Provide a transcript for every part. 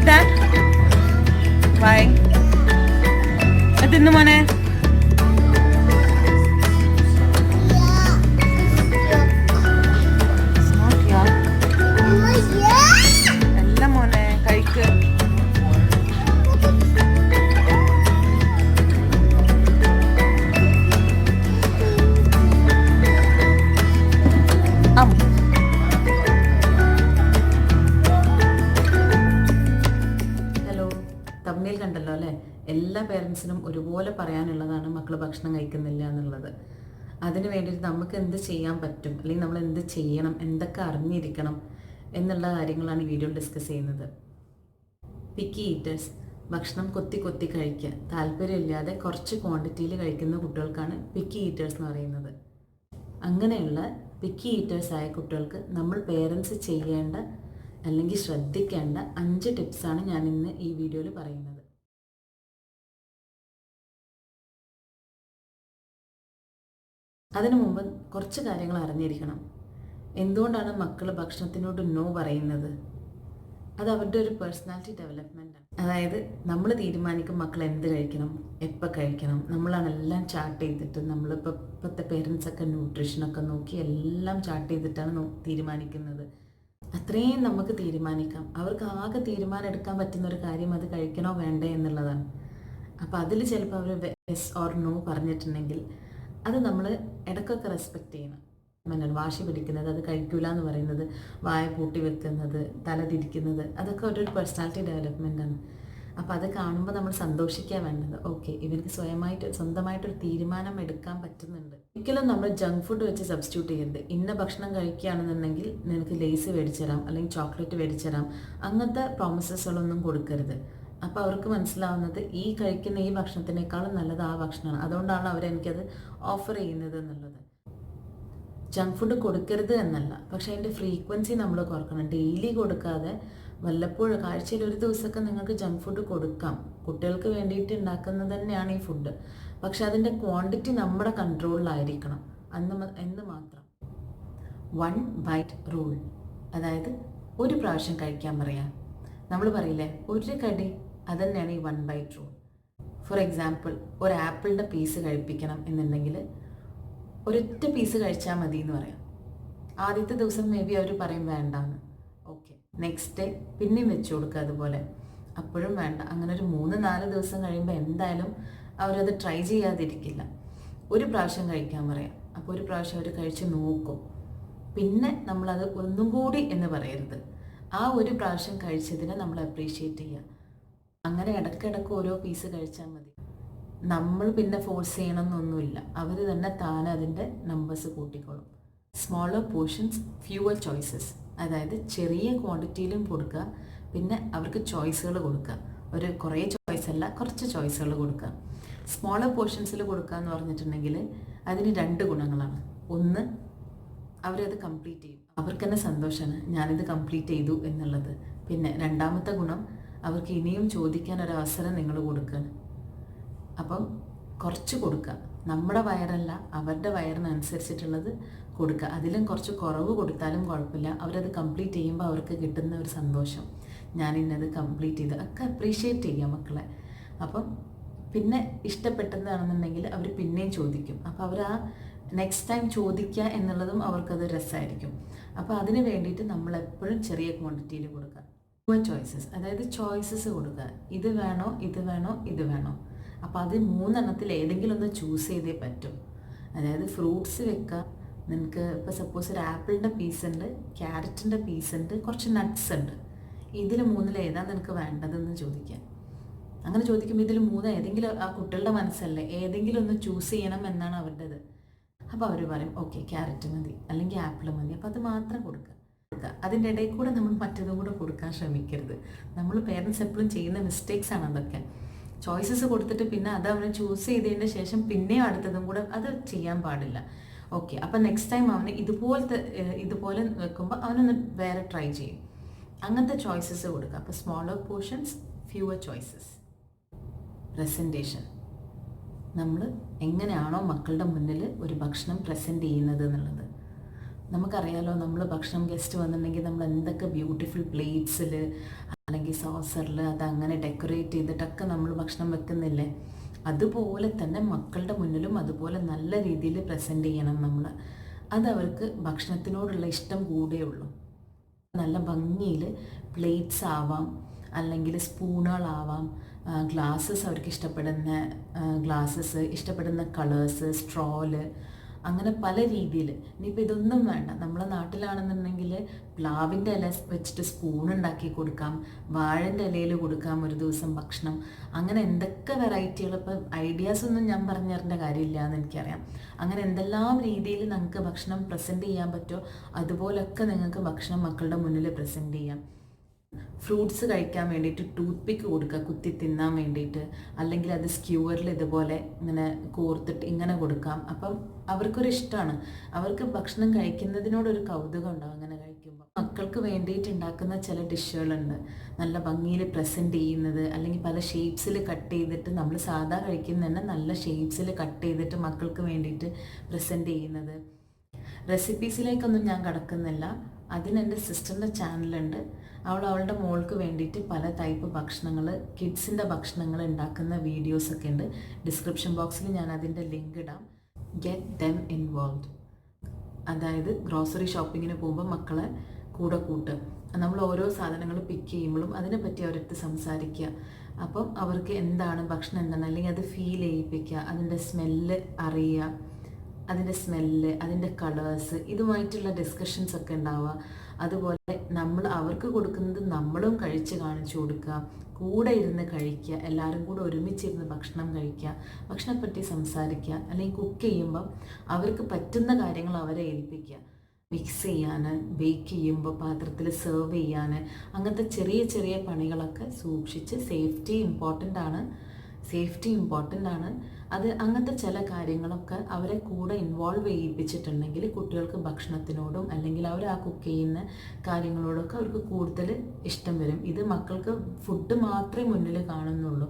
that? Why? തിന്നു മോനെ. അല്ല മോനെ കഴിക്ക്. തമ്മിൽ കണ്ടല്ലോ അല്ലേ? എല്ലാ പേരൻസിനും ഒരുപോലെ പറയാനുള്ളതാണ് മക്കൾ ഭക്ഷണം കഴിക്കുന്നില്ല എന്നുള്ളത്. അതിന് വേണ്ടിയിട്ട് നമുക്ക് എന്ത് ചെയ്യാൻ പറ്റും, അല്ലെങ്കിൽ നമ്മൾ എന്ത് ചെയ്യണം, എന്തൊക്കെ അറിഞ്ഞിരിക്കണം എന്നുള്ള കാര്യങ്ങളാണ് ഈ വീഡിയോയിൽ ഡിസ്കസ് ചെയ്യുന്നത്. പിക്കി ഈറ്റേഴ്സ്, ഭക്ഷണം കൊത്തി കൊത്തി കഴിക്കുക, താല്പര്യമില്ലാതെ കുറച്ച് ക്വാണ്ടിറ്റിയിൽ കഴിക്കുന്ന കുട്ടികൾക്കാണ് പിക്കി ഈറ്റേഴ്സ് എന്ന് പറയുന്നത്. അങ്ങനെയുള്ള പിക്കി ഈറ്റേഴ്സ് ആയ കുട്ടികൾക്ക് നമ്മൾ പേരൻസ് ചെയ്യേണ്ട അല്ലെങ്കിൽ ശ്രദ്ധിക്കേണ്ട 5 ടിപ്സാണ് ഞാൻ ഇന്ന് ഈ വീഡിയോയിൽ പറയുന്നത്. അതിനു മുമ്പ് കുറച്ച് കാര്യങ്ങൾ അറിഞ്ഞിരിക്കണം. എന്തുകൊണ്ടാണ് മക്കൾ ഭക്ഷണത്തിനോട് നോ പറയുന്നത്? അത് അവരുടെ ഒരു പേഴ്സണാലിറ്റി ഡെവലപ്മെൻറ്റാണ്. അതായത് നമ്മൾ തീരുമാനിക്കും മക്കൾ എന്ത് കഴിക്കണം, എപ്പോൾ കഴിക്കണം. നമ്മളാണ് എല്ലാം ചാർട്ട് ചെയ്തിട്ട്, നമ്മളിപ്പോൾ ഇപ്പോഴത്തെ പേരൻസൊക്കെ ന്യൂട്രീഷനൊക്കെ നോക്കി എല്ലാം ചാർട്ട് ചെയ്തിട്ടാണ് തീരുമാനിക്കുന്നത്. അത്രയും നമുക്ക് തീരുമാനിക്കാം. അവർക്ക് ആകെ തീരുമാനം എടുക്കാൻ പറ്റുന്ന ഒരു കാര്യം അത് കഴിക്കണോ വേണ്ടേ എന്നുള്ളതാണ്. അപ്പോൾ അതിൽ ചിലപ്പോൾ അവർ യെസ് ഓർ നോ പറഞ്ഞിട്ടുണ്ടെങ്കിൽ അത് നമ്മൾ ഇടയ്ക്കൊക്കെ റെസ്പെക്റ്റ് ചെയ്യണം. വാശി പിടിക്കുന്നത്, അത് കഴിക്കൂല എന്ന് പറയുന്നത്, വായ പൂട്ടി വെക്കുന്നത്, തല തിരിക്കുന്നത്, അതൊക്കെ ഒരു പേഴ്സണാലിറ്റി ഡെവലപ്മെൻറ്റാണ്. അപ്പോൾ അത് കാണുമ്പോൾ നമ്മൾ സന്തോഷിക്കാൻ വേണ്ടത്, ഓക്കെ ഇവർക്ക് സ്വന്തമായിട്ടൊരു തീരുമാനം എടുക്കാൻ പറ്റുന്നുണ്ട്. ഒരിക്കലും നമ്മൾ ജങ്ക് ഫുഡ് വെച്ച് സബ്സ്റ്റിറ്റ്യൂട്ട് ചെയ്യരുത്. ഇന്ന ഭക്ഷണം കഴിക്കുകയാണെന്നുണ്ടെങ്കിൽ നിനക്ക് ലേസ് മേടിച്ചു തരാം, അല്ലെങ്കിൽ ചോക്ലേറ്റ് മേടിച്ചു തരാം, അങ്ങനത്തെ പ്രോമിസസുകളൊന്നും കൊടുക്കരുത്. അപ്പോൾ അവർക്ക് മനസ്സിലാവുന്നത് ഈ കഴിക്കുന്ന ഈ ഭക്ഷണത്തിനേക്കാളും നല്ലത് ആ ഭക്ഷണമാണ്, അതുകൊണ്ടാണ് അവരെനിക്കത് ഓഫർ ചെയ്യുന്നത് എന്നുള്ളത്. ജങ്ക് ഫുഡ് കൊടുക്കരുത് എന്നല്ല, പക്ഷേ അതിൻ്റെ ഫ്രീക്വൻസി നമ്മൾ കുറക്കണം. ഡെയിലി കൊടുക്കാതെ വല്ലപ്പോഴും ആഴ്ചയിൽ ഒരു ദിവസമൊക്കെ നിങ്ങൾക്ക് ജങ്ക് ഫുഡ് കൊടുക്കാം. കുട്ടികൾക്ക് വേണ്ടിയിട്ട് ഉണ്ടാക്കുന്നത് തന്നെയാണ് ഈ ഫുഡ്. പക്ഷെ അതിൻ്റെ ക്വാണ്ടിറ്റി നമ്മുടെ കൺട്രോളിലായിരിക്കണം എന്ന് മാത്രം. 1 ബൈറ്റ് റൂൾ, അതായത് ഒരു പ്രാവശ്യം കഴിക്കാൻ പറയാം. നമ്മൾ പറയില്ലേ ഒരു കടി, അതുതന്നെയാണ് ഈ 1 ബൈറ്റ് റൂൾ. ഫോർ എക്സാമ്പിൾ, ഒരു ആപ്പിളിൻ്റെ പീസ് കഴിപ്പിക്കണം എന്നുണ്ടെങ്കിൽ ഒരൊറ്റ പീസ് കഴിച്ചാൽ മതി എന്ന് പറയാം. ആദ്യത്തെ ദിവസം മേ ബി അവർ പറയും വേണ്ടാന്ന്, ഓക്കെ. നെക്സ്റ്റ് ഡേ പിന്നെയും വെച്ച് കൊടുക്കുക അതുപോലെ, അപ്പോഴും വേണ്ട. അങ്ങനെ ഒരു 3-4 ദിവസം കഴിയുമ്പോൾ എന്തായാലും അവരത് ട്രൈ ചെയ്യാതിരിക്കില്ല. ഒരു പ്രാവശ്യം കഴിക്കാൻ പറയാം. അപ്പോൾ ഒരു പ്രാവശ്യം അവർ കഴിച്ച് നോക്കും. പിന്നെ നമ്മളത് ഒന്നും കൂടി എന്ന് പറയരുത്. ആ ഒരു പ്രാവശ്യം കഴിച്ചതിനെ നമ്മൾ അപ്രീഷിയേറ്റ് ചെയ്യുക. അങ്ങനെ ഇടയ്ക്കിടയ്ക്ക് ഓരോ പീസ് കഴിച്ചാൽ മതി. നമ്മൾ പിന്നെ ഫോഴ്സ് ചെയ്യണമെന്നൊന്നുമില്ല. അവർ തന്നെ താനെ അതിൻ്റെ നമ്പേഴ്സ് കൂട്ടിക്കോളും. സ്മോളർ പോർഷൻസ്, ഫ്യൂവർ ചോയ്സസ്, അതായത് ചെറിയ ക്വാണ്ടിറ്റിയിലും കൊടുക്കുക, പിന്നെ അവർക്ക് ചോയ്സുകൾ കൊടുക്കുക. കുറേ ചോയ്സ് അല്ല, കുറച്ച് ചോയ്സുകൾ കൊടുക്കുക. സ്മോളർ പോർഷൻസിൽ കൊടുക്കുക എന്ന് പറഞ്ഞിട്ടുണ്ടെങ്കിൽ അതിന് 2 ഗുണങ്ങളാണ്. ഒന്ന്, അവരത് കംപ്ലീറ്റ് ചെയ്യും, അവർക്ക് തന്നെ സന്തോഷമാണ് ഞാനിത് കംപ്ലീറ്റ് ചെയ്തു എന്നുള്ളത്. പിന്നെ രണ്ടാമത്തെ ഗുണം, അവർക്ക് ഇനിയും ചോദിക്കാൻ ഒരവസരം നിങ്ങൾ കൊടുക്കുകയാണ്. അപ്പം കുറച്ച് കൊടുക്കുക, നമ്മുടെ വയറല്ല അവരുടെ വയറിനനുസരിച്ചിട്ടുള്ളത് കൊടുക്കുക. അതിലും കുറച്ച് കുറവ് കൊടുത്താലും കുഴപ്പമില്ല. അവരത് കംപ്ലീറ്റ് ചെയ്യുമ്പോൾ അവർക്ക് കിട്ടുന്ന ഒരു സന്തോഷം, ഞാനിന്നത് കംപ്ലീറ്റ് ചെയ്ത്, ഒക്കെ അപ്രീഷിയേറ്റ് ചെയ്യുക മക്കളെ. അപ്പം പിന്നെ ഇഷ്ടപ്പെട്ടതാണെന്നുണ്ടെങ്കിൽ അവർ പിന്നെയും ചോദിക്കും. അപ്പോൾ അവർ ആ നെക്സ്റ്റ് ടൈം ചോദിക്കുക എന്നുള്ളതും അവർക്കത് രസമായിരിക്കും. അപ്പോൾ അതിന് വേണ്ടിയിട്ട് നമ്മളെപ്പോഴും ചെറിയ ക്വാണ്ടിറ്റിയിൽ കൊടുക്കുക. ചോയ്സസ്, അതായത് ചോയ്സസ് കൊടുക്കുക. ഇത് വേണോ, ഇത് വേണോ, ഇത് വേണോ. അപ്പോൾ അത് 3 എണ്ണത്തിൽ ഏതെങ്കിലും ഒന്ന് ചൂസ് ചെയ്തേ പറ്റും. അതായത് ഫ്രൂട്ട്സ് വെക്കുക. നിനക്ക് ഇപ്പോൾ സപ്പോസ് ഒരു ആപ്പിളിൻ്റെ പീസ് ഉണ്ട്, ക്യാരറ്റിൻ്റെ പീസ് ഉണ്ട്, കുറച്ച് നട്ട്സ് ഉണ്ട്. ഇതിൽ 3-ൽ ഏതാണ് നിനക്ക് വേണ്ടതെന്ന് ചോദിക്കാം. അങ്ങനെ ചോദിക്കുമ്പോൾ ഇതിൽ 3 ഏതെങ്കിലും, ആ കുട്ടികളുടെ മനസ്സല്ലേ, ഏതെങ്കിലും ഒന്ന് ചൂസ് ചെയ്യണം എന്നാണ് അവരുടേത്. അപ്പോൾ അവർ പറയും ഓക്കെ ക്യാരറ്റ് മതി, അല്ലെങ്കിൽ ആപ്പിൾ മതി. അപ്പോൾ അത് മാത്രം കൊടുക്കുക. അതിൻ്റെ ഇടയിൽ കൂടെ നമ്മൾ മറ്റതും കൂടെ കൊടുക്കാൻ ശ്രമിക്കരുത്. നമ്മൾ പേരൻസ് എപ്പോഴും ചെയ്യുന്ന മിസ്റ്റേക്സ് ആണ് അതൊക്കെ. ചോയ്സസ് കൊടുത്തിട്ട് പിന്നെ അത് അവനെ ചൂസ് ചെയ്തതിന് ശേഷം പിന്നെയും അടുത്തതും കൂടെ അത് ചെയ്യാൻ പാടില്ല. ഓക്കെ, അപ്പം നെക്സ്റ്റ് ടൈം അവന് ഇതുപോലെ വെക്കുമ്പോൾ അവനൊന്ന് വേറെ ട്രൈ ചെയ്യും. അങ്ങനത്തെ ചോയ്സസ് കൊടുക്കുക. അപ്പോൾ smaller portions, fewer choices. Presentation, നമ്മൾ എങ്ങനെയാണോ മക്കളുടെ മുന്നിൽ ഒരു ഭക്ഷണം പ്രസൻറ്റ് ചെയ്യുന്നത് എന്നുള്ളത്. നമുക്കറിയാലോ, നമ്മൾ ഭക്ഷണം ഗസ്റ്റ് വന്നിട്ടുണ്ടെങ്കിൽ നമ്മൾ എന്തൊക്കെ ബ്യൂട്ടിഫുൾ പ്ലേറ്റ്സിൽ അല്ലെങ്കിൽ സോസറിൽ അതങ്ങനെ ഡെക്കറേറ്റ് ചെയ്തിട്ടൊക്കെ നമ്മൾ ഭക്ഷണം വെക്കുന്നില്ലേ. അതുപോലെ തന്നെ മക്കളുടെ മുന്നിലും അതുപോലെ നല്ല രീതിയിൽ പ്രസൻറ്റ് ചെയ്യണം നമ്മൾ. അതവർക്ക് ഭക്ഷണത്തിനോടുള്ള ഇഷ്ടം കൂടെയുള്ളൂ. നല്ല ഭംഗിയിൽ പ്ലേറ്റ്സ് ആവാം, അല്ലെങ്കിൽ സ്പൂണുകളാവാം, ഗ്ലാസ്സസ് അവർക്ക് ഇഷ്ടപ്പെടുന്ന ഗ്ലാസ്സസ്, ഇഷ്ടപ്പെടുന്ന കളേഴ്സ്, സ്ട്രോല്, അങ്ങനെ പല രീതിയിൽ. ഇനിയിപ്പോൾ ഇതൊന്നും വേണ്ട, നമ്മളെ നാട്ടിലാണെന്നുണ്ടെങ്കിൽ പ്ലാവിൻ്റെ ഇല വെച്ചിട്ട് സ്പൂൺ ഉണ്ടാക്കി കൊടുക്കാം, വാഴൻ്റെ ഇലയിൽ കൊടുക്കാം ഒരു ദിവസം ഭക്ഷണം. അങ്ങനെ എന്തൊക്കെ വെറൈറ്റികൾ, ഇപ്പം ഐഡിയാസ് ഒന്നും ഞാൻ പറഞ്ഞു തരേണ്ട കാര്യമില്ല എന്ന് എനിക്കറിയാം. അങ്ങനെ എന്തെല്ലാം രീതിയിൽ നിങ്ങൾക്ക് ഭക്ഷണം പ്രസൻറ്റ് ചെയ്യാൻ പറ്റുമോ അതുപോലൊക്കെ നിങ്ങൾക്ക് ഭക്ഷണം മക്കളുടെ മുന്നിൽ പ്രസൻറ്റ് ചെയ്യാം. ഫ്രൂട്ട്സ് കഴിക്കാൻ വേണ്ടിയിട്ട് ടൂത്ത് പിക്ക് കൊടുക്കുക, കുത്തി തിന്നാൻ വേണ്ടിയിട്ട്, അല്ലെങ്കിൽ അത് സ്ക്യൂവറിൽ ഇതുപോലെ ഇങ്ങനെ കോർത്തിട്ട് ഇങ്ങനെ കൊടുക്കാം. അപ്പം അവർക്കൊരു ഇഷ്ടമാണ്, അവർക്ക് ഭക്ഷണം കഴിക്കുന്നതിനോടൊരു കൗതുകം ഉണ്ടാവും അങ്ങനെ കഴിക്കുമ്പോൾ. മക്കൾക്ക് വേണ്ടിയിട്ട് ഉണ്ടാക്കുന്ന ചില ഡിഷുകളുണ്ട്, നല്ല ഭംഗിയിൽ പ്രസൻറ്റ് ചെയ്യുന്നത്, അല്ലെങ്കിൽ പല ഷേപ്സിൽ കട്ട് ചെയ്തിട്ട്, നമ്മൾ സാധാ കഴിക്കുന്ന തന്നെ നല്ല ഷേപ്സിൽ കട്ട് ചെയ്തിട്ട് മക്കൾക്ക് വേണ്ടിയിട്ട് പ്രസൻറ്റ് ചെയ്യുന്നത്. റെസിപ്പീസിലേക്കൊന്നും ഞാൻ കടക്കുന്നില്ല, അതിനെൻ്റെ സിസ്റ്ററിൻ്റെ ചാനലുണ്ട്. അവളുടെ മോൾക്ക് വേണ്ടിയിട്ട് പല ടൈപ്പ് ഭക്ഷണങ്ങൾ, കിഡ്സിൻ്റെ ഭക്ഷണങ്ങൾ ഉണ്ടാക്കുന്ന വീഡിയോസൊക്കെ ഉണ്ട്. ഡിസ്ക്രിപ്ഷൻ ബോക്സിൽ ഞാൻ അതിൻ്റെ ലിങ്ക് ഇടാം. Get them involve. അതായത് ഗ്രോസറി ഷോപ്പിങ്ങിന് പോകുമ്പോൾ മക്കളെ കൂടെ കൂട്ടുക. നമ്മൾ ഓരോ സാധനങ്ങൾ പിക്ക് ചെയ്യുമ്പോഴും അതിനെപ്പറ്റി അവരടുത്ത് സംസാരിക്കുക. അപ്പം അവർക്ക് എന്താണ് ഭക്ഷണം, എന്താണ്, അല്ലെങ്കിൽ അത് ഫീൽ ചെയ്യിപ്പിക്കുക, അതിൻ്റെ സ്മെല്ല് അറിയുക, അതിൻ്റെ സ്മെല്ല്, അതിൻ്റെ കളേഴ്സ്, ഇതുമായിട്ടുള്ള ഡിസ്കഷൻസ് ഒക്കെ ഉണ്ടാവുക. അതുപോലെ നമ്മൾ അവർക്ക് കൊടുക്കുന്നത് നമ്മളും കഴിച്ച് കാണിച്ചു കൊടുക്കുക, കൂടെ ഇരുന്ന് കഴിക്കുക, എല്ലാവരും കൂടെ ഒരുമിച്ചിരുന്ന് ഭക്ഷണം കഴിക്കുക, ഭക്ഷണത്തെപ്പറ്റി സംസാരിക്കുക. അല്ലെങ്കിൽ കുക്ക് ചെയ്യുമ്പം അവർക്ക് പറ്റുന്ന കാര്യങ്ങൾ അവരെ ഏൽപ്പിക്കുക, മിക്സ് ചെയ്യാൻ, ബേക്ക് ചെയ്യുമ്പോൾ പാത്രത്തിൽ സെർവ് ചെയ്യാൻ, അങ്ങനത്തെ ചെറിയ ചെറിയ പണികളൊക്കെ സൂക്ഷിച്ച്. സേഫ്റ്റി ഇമ്പോർട്ടൻ്റ് ആണ്. അത് അങ്ങനത്തെ ചില കാര്യങ്ങളൊക്കെ അവരെ കൂടെ ഇൻവോൾവ് ചെയ്യിപ്പിച്ചിട്ടുണ്ടെങ്കിൽ കുട്ടികൾക്ക് ഭക്ഷണത്തിനോടും അല്ലെങ്കിൽ അവർ ആ കുക്ക് ചെയ്യുന്ന കാര്യങ്ങളോടൊക്കെ അവർക്ക് കൂടുതൽ ഇഷ്ടം വരും. ഇത് മക്കൾക്ക് ഫുഡ് മാത്രമേ മുന്നിൽ കാണുന്നുള്ളൂ,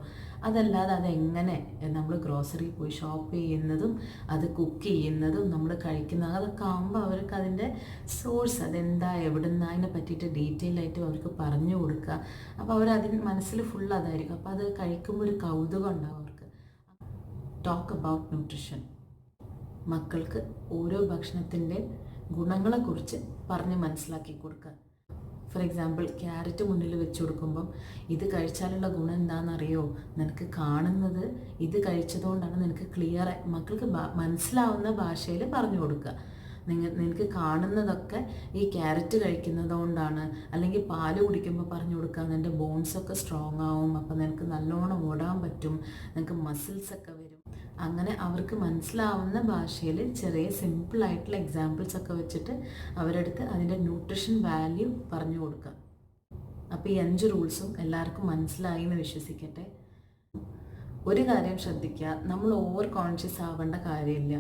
അതല്ലാതെ അതെങ്ങനെ നമ്മൾ ഗ്രോസറി പോയി ഷോപ്പ് ചെയ്യുന്നതും അത് കുക്ക് ചെയ്യുന്നതും നമ്മൾ കഴിക്കുന്നതും അതൊക്കെ ആകുമ്പോൾ അവർക്ക് അതിൻ്റെ സോഴ്സ് അതെന്താ, എവിടുന്ന, അതിനെ പറ്റിയിട്ട് ഡീറ്റെയിൽ ആയിട്ട് അവർക്ക് പറഞ്ഞു കൊടുക്കുക. അപ്പോൾ അവരതിന് മനസ്സിൽ ഫുൾ അതായിരിക്കും. അപ്പോൾ അത് കഴിക്കുമ്പോൾ ഒരു കൗതുകം ഉണ്ടാവും അവർക്ക്. Talk about nutrition. മക്കൾക്ക് ഓരോ ഭക്ഷണത്തിൻ്റെ ഗുണങ്ങളെക്കുറിച്ച് പറഞ്ഞ് മനസ്സിലാക്കി കൊടുക്കുക. ഫോർ എക്സാമ്പിൾ, ക്യാരറ്റ് മുന്നിൽ വെച്ച് കൊടുക്കുമ്പം ഇത് കഴിച്ചാലുള്ള ഗുണം എന്താണെന്നറിയോ, നിനക്ക് കാണുന്നത് ഇത് കഴിച്ചതുകൊണ്ടാണ്, നിനക്ക് ക്ലിയർ മക്കൾക്ക് മനസ്സിലാവുന്ന ഭാഷയിൽ പറഞ്ഞു കൊടുക്കുക. നിനക്ക് കാണുന്നതൊക്കെ ഈ ക്യാരറ്റ് കഴിക്കുന്നത് കൊണ്ടാണ്, അല്ലെങ്കിൽ പാല് കുടിക്കുമ്പോൾ പറഞ്ഞു കൊടുക്കുക, നിൻ്റെ ബോൺസൊക്കെ സ്ട്രോങ് ആവും, അപ്പോൾ നിനക്ക് നല്ലോണം ഓടാൻ പറ്റും, നിനക്ക് മസിൽസൊക്കെ വരും. അങ്ങനെ അവർക്ക് മനസ്സിലാവുന്ന ഭാഷയിൽ ചെറിയ സിമ്പിളായിട്ടുള്ള എക്സാമ്പിൾസൊക്കെ വെച്ചിട്ട് അവരടുത്ത് അതിൻ്റെ ന്യൂട്രിഷൻ വാല്യൂ പറഞ്ഞു കൊടുക്കുക. അപ്പോൾ ഈ 5 റൂൾസും എല്ലാവർക്കും മനസ്സിലായി എന്ന് വിശ്വസിക്കട്ടെ. ഒരു കാര്യം ശ്രദ്ധിക്കുക, നമ്മൾ ഓവർ കോൺഷ്യസ് ആവേണ്ട കാര്യമില്ല.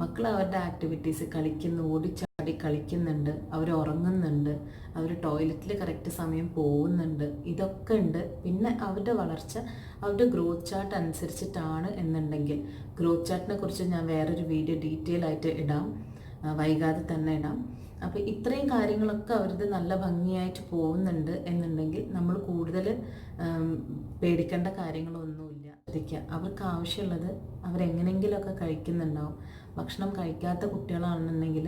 മക്കൾ അവരുടെ ആക്ടിവിറ്റീസ് കളിക്കുന്നു, ഓടിച്ചാടി കളിക്കുന്നുണ്ട്, അവർ ഉറങ്ങുന്നുണ്ട്, അവർ ടോയ്ലറ്റിൽ കറക്റ്റ് സമയം പോകുന്നുണ്ട്, ഇതൊക്കെ ഉണ്ട്. പിന്നെ അവരുടെ വളർച്ച അവരുടെ ഗ്രോത്ത് ചാർട്ട് അനുസരിച്ചിട്ടാണ് എന്നുണ്ടെങ്കിൽ, ഗ്രോത്ത് ചാർട്ടിനെ കുറിച്ച് ഞാൻ വേറൊരു വീഡിയോ ഡീറ്റെയിൽ ആയിട്ട് ഇടാം, വൈകാതെ തന്നെ ഇടാം. അപ്പോൾ ഇത്രയും കാര്യങ്ങളൊക്കെ അവരത് നല്ല ഭംഗിയായിട്ട് പോകുന്നുണ്ട് എന്നുണ്ടെങ്കിൽ നമ്മൾ കൂടുതൽ പേടിക്കേണ്ട കാര്യങ്ങളൊന്നുമില്ല. അവർക്ക് ആവശ്യമുള്ളത് അവരെങ്ങനെയെങ്കിലുമൊക്കെ കഴിക്കുന്നുണ്ടാവും. ഭക്ഷണം കഴിക്കാത്ത കുട്ടികളാണെന്നുണ്ടെങ്കിൽ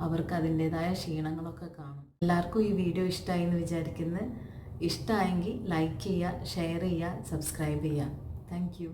അവർക്ക് അതിൻ്റേതായ ക്ഷീണങ്ങളൊക്കെ കാണും. എല്ലാവർക്കും ഈ വീഡിയോ ഇഷ്ടമായി എന്ന് വിചാരിക്കുന്നു. ഇഷ്ടമായെങ്കിൽ ലൈക്ക് ചെയ്യുക, ഷെയർ ചെയ്യുക, സബ്സ്ക്രൈബ് ചെയ്യുക. Thank you.